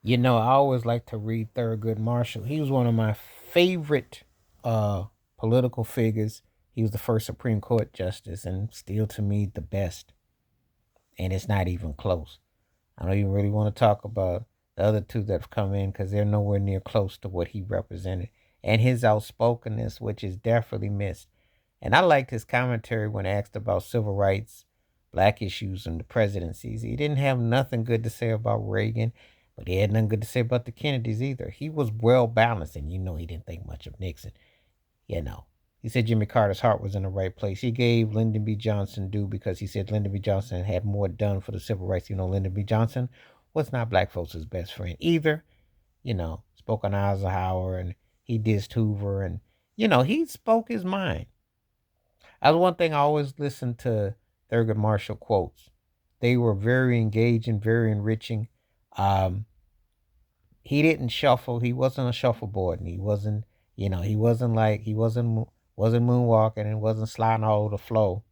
I always like to read Thurgood Marshall. He was one of my favorite uh, political figures. He was the first Supreme Court justice, and still to me the best. And it's not even close. I don't even really want to talk about the other two that have come in because they're nowhere near close to what he represented and his outspokenness, which is definitely missed. And I liked his commentary when asked about civil rights, black issues, and the presidencies. He didn't have nothing good to say about Reagan, but he had nothing good to say about the Kennedys either. He was well balanced, and he didn't think much of Nixon. You know, he said Jimmy Carter's heart was in the right place. He gave Lyndon B. Johnson due because he said Lyndon B. Johnson had more done for the civil rights. Lyndon B. Johnson was not black folks' best friend either. Spoke on Eisenhower and he dissed Hoover and, he spoke his mind. That's one thing I always listened to Thurgood Marshall quotes. They were very engaging, very enriching. Um, he didn't shuffle. He wasn't a shuffleboard, and he wasn't moonwalking and wasn't sliding all over the flow.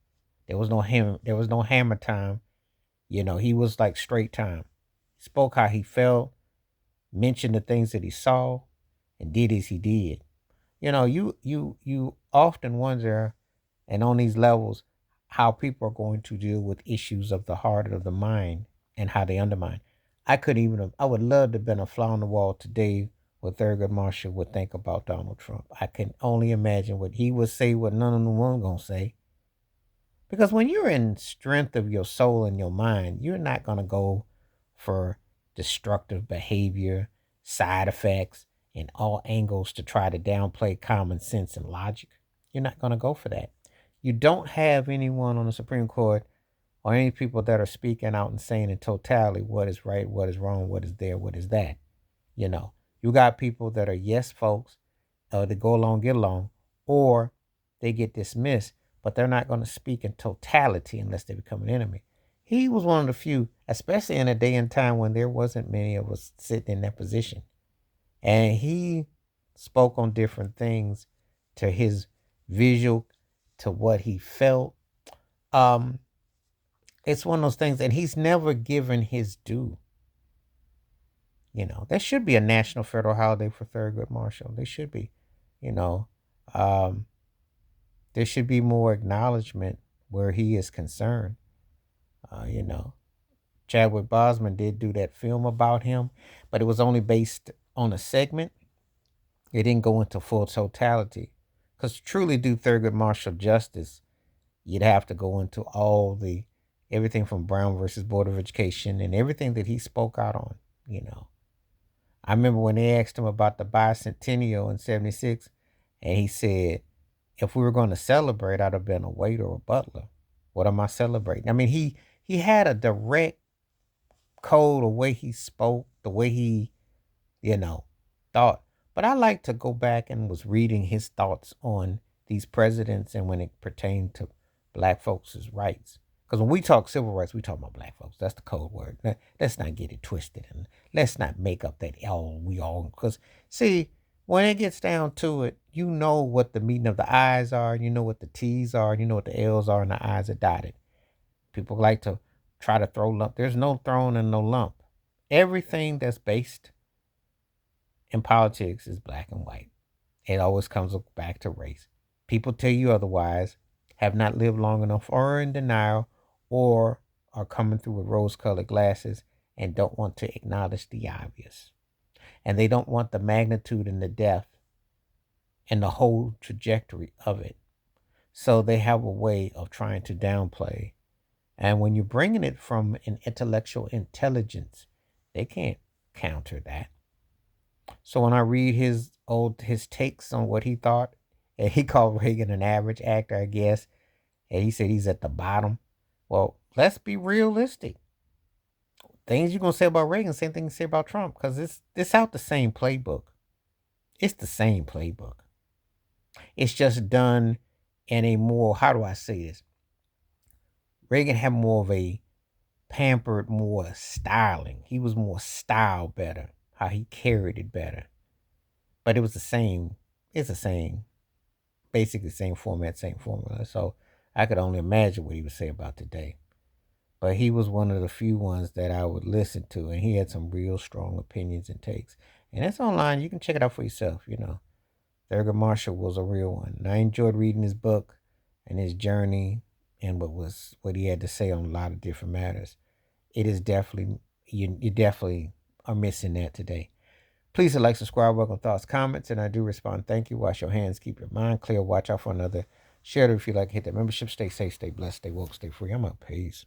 There was no him. There was no hammer time. He was like straight time. He spoke how he felt, mentioned the things that he saw, and did as he did. You often wonder, and on these levels, how people are going to deal with issues of the heart or the mind and how they undermine. I would love to have been a fly on the wall today what Thurgood Marshall would think about Donald Trump. I can only imagine what he would say, what none of them were going to say. Because when you're in strength of your soul and your mind, you're not going to go for destructive behavior, side effects, and all angles to try to downplay common sense and logic. You're not going to go for that. You don't have anyone on the Supreme Court or any people that are speaking out and saying in totality what is right, what is wrong, what is there, what is that. You got people that are yes folks, they go along, get along, or they get dismissed, but they're not going to speak in totality unless they become an enemy. He was one of the few, especially in a day and time when there wasn't many of us sitting in that position. And he spoke on different things to his visual, to what he felt. Um, it's one of those things, and he's never given his due. There should be a national federal holiday for Thurgood Marshall. There should be, you know. Um, there should be more acknowledgement where he is concerned. Uh, you know, Chadwick Boseman did do that film about him, but it was only based on a segment. It didn't go into full totality. Because to truly do Thurgood Marshall justice, you'd have to go into everything from Brown versus Board of Education and everything that he spoke out on. I remember when they asked him about the bicentennial in 76, and he said, if we were going to celebrate, I'd have been a waiter or a butler. What am I celebrating? I mean, he had a direct code, the way he spoke, the way he, thought. But I like to go back and was reading his thoughts on these presidents and when it pertained to black folks' rights. Because when we talk civil rights, we talk about black folks. That's the code word. Let's not get it twisted, and let's not make up that we all. Because see, when it gets down to it, you know what the meaning of the I's are, you know what the T's are, you know what the L's are, and the I's are dotted. People like to try to throw lump. There's no throne and no lump. Everything that's based in politics is black and white. It always comes back to race. People tell you otherwise, have not lived long enough, or are in denial, or are coming through with rose-colored glasses and don't want to acknowledge the obvious. And they don't want the magnitude and the depth and the whole trajectory of it. So they have a way of trying to downplay. And when you're bringing it from an intellectual intelligence, they can't counter that. So when I read his takes on what he thought, and he called Reagan an average actor, I guess, and he said he's at the bottom. Well, let's be realistic. Things you're gonna say about Reagan, same thing you say about Trump, because it's out the same playbook. It's the same playbook. It's just done in a more, how do I say this? Reagan had more of a pampered, more styling. He was more style better, how he carried it better. But it was the same. It's the same, basically same format, same formula. So I could only imagine what he would say about today. but he was one of the few ones that I would listen to, and he had some real strong opinions and takes. And it's online. You can check it out for yourself. Thurgood Marshall was a real one. And I enjoyed reading his book and his journey and what he had to say on a lot of different matters. It is definitely you definitely are missing that today. Please like, subscribe, welcome thoughts, comments, and I do respond. Thank you. Wash your hands, keep your mind clear, watch out for another. Share it if you like. Hit that membership. Stay safe, stay blessed, stay woke, stay free. I'm out. Peace.